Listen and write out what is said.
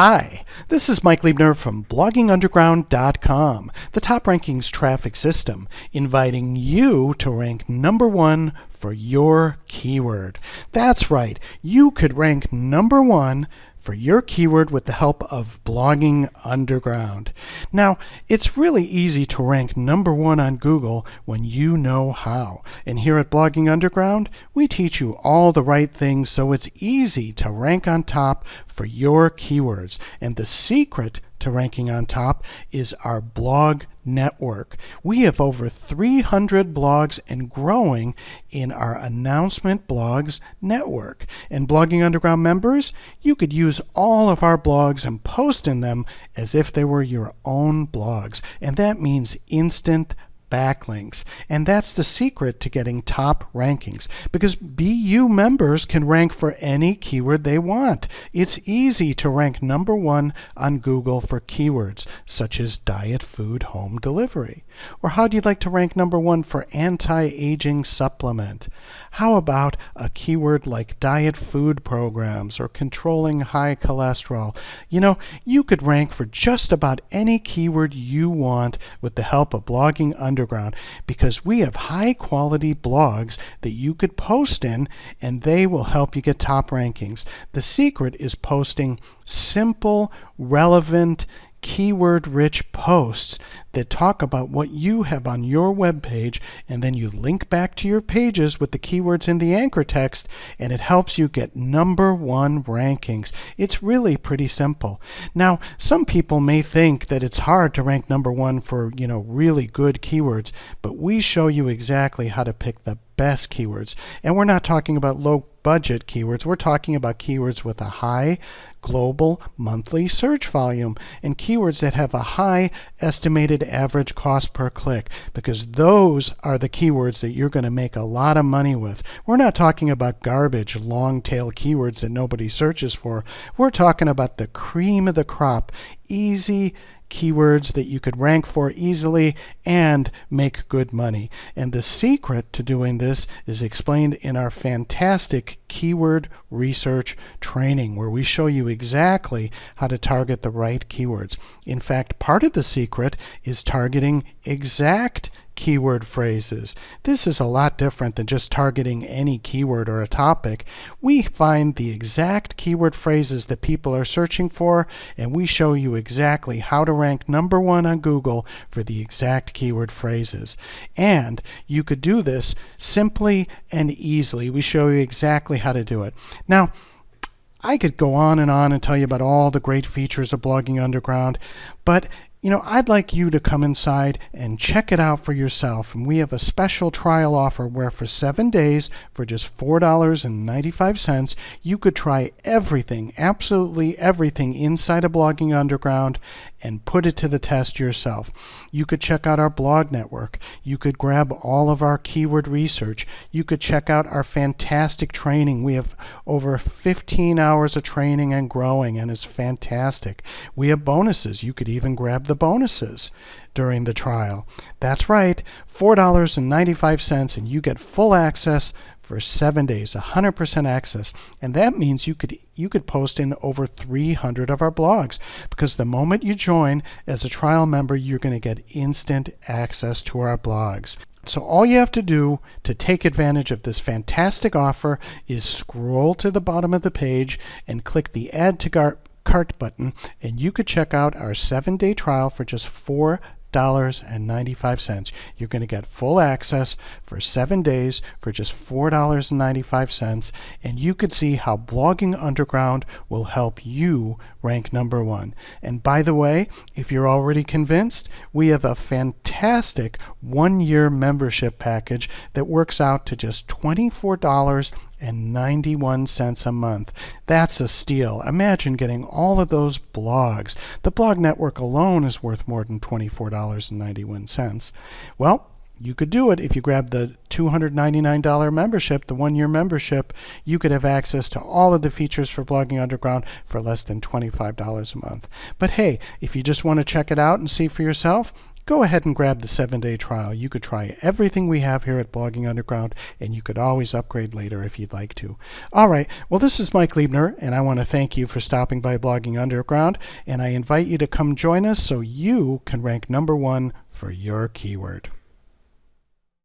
Hi, this is Mike Liebner from bloggingunderground.com, the top rankings traffic system, inviting you to rank number one for your keyword. That's right, you could rank number one for your keyword with the help of Blogging Underground. Now, it's really easy to rank number one on Google when you know how. And here at Blogging Underground, we teach you all the right things so it's easy to rank on top for your keywords. And the secret to ranking on top is our blog network. We have over 300 blogs and growing in our Announcement Blogs network. And Blogging Underground members, you could use all of our blogs and post in them as if they were your own blogs. And that means instant backlinks. And that's the secret to getting top rankings, because BU members can rank for any keyword they want. It's easy to rank number one on Google for keywords such as diet food home delivery. Or how'd you like to rank number one for anti-aging supplement? How about a keyword like diet food programs or controlling high cholesterol? You know, you could rank for just about any keyword you want with the help of Blogging Underground, because we have high quality blogs that you could post in and they will help you get top rankings. The secret is posting simple, relevant, keyword-rich posts that talk about what you have on your web page, and then you link back to your pages with the keywords in the anchor text, and it helps you get number one rankings. It's really pretty simple. Now, some people may think that it's hard to rank number one for, really good keywords, but we show you exactly how to pick the best keywords. And we're not talking about low budget keywords. We're talking about keywords with a high global monthly search volume and keywords that have a high estimated average cost per click, because those are the keywords that you're going to make a lot of money with. We're not talking about garbage, long tail keywords that nobody searches for. We're talking about the cream of the crop, easy keywords that you could rank for easily and make good money. And the secret to doing this is explained in our fantastic keyword research training, where we show you exactly how to target the right keywords. In fact, part of the secret is targeting exact keyword phrases. This is a lot different than just targeting any keyword or a topic. We find the exact keyword phrases that people are searching for, and we show you exactly how to rank number one on Google for the exact keyword phrases. And you could do this simply and easily. We show you exactly how to do it. Now, I could go on and tell you about all the great features of Blogging Underground, but I'd like you to come inside and check it out for yourself. And we have a special trial offer where for 7 days, for just $4.95, you could try everything, absolutely everything inside of Blogging Underground and put it to the test yourself. You could check out our blog network. You could grab all of our keyword research. You could check out our fantastic training. We have over 15 hours of training and growing, and it's fantastic. We have bonuses. You could even grab the bonuses during the trial. That's right, $4.95, and you get full access for 7 days, 100% access. And that means you could post in over 300 of our blogs, because the moment you join as a trial member, you're going to get instant access to our blogs. So all you have to do to take advantage of this fantastic offer is scroll to the bottom of the page and click the Add to Cart button, and you could check out our 7-day trial for just $4.95. You're going to get full access for 7 days for just $4.95, and you could see how Blogging Underground will help you rank number one. And by the way, if you're already convinced, we have a fantastic 1-year membership package that works out to just $24.91 a month. That's a steal. Imagine getting all of those blogs. The blog network alone is worth more than $24.91. Well, you could do it if you grab the $299 membership, the 1-year membership. You could have access to all of the features for Blogging Underground for less than $25 a month. But hey, if you just want to check it out and see for yourself, go ahead and grab the 7-day trial. You could try everything we have here at Blogging Underground, and you could always upgrade later if you'd like to. All right, well, this is Mike Liebner, and I want to thank you for stopping by Blogging Underground, and I invite you to come join us so you can rank #1 for your keyword.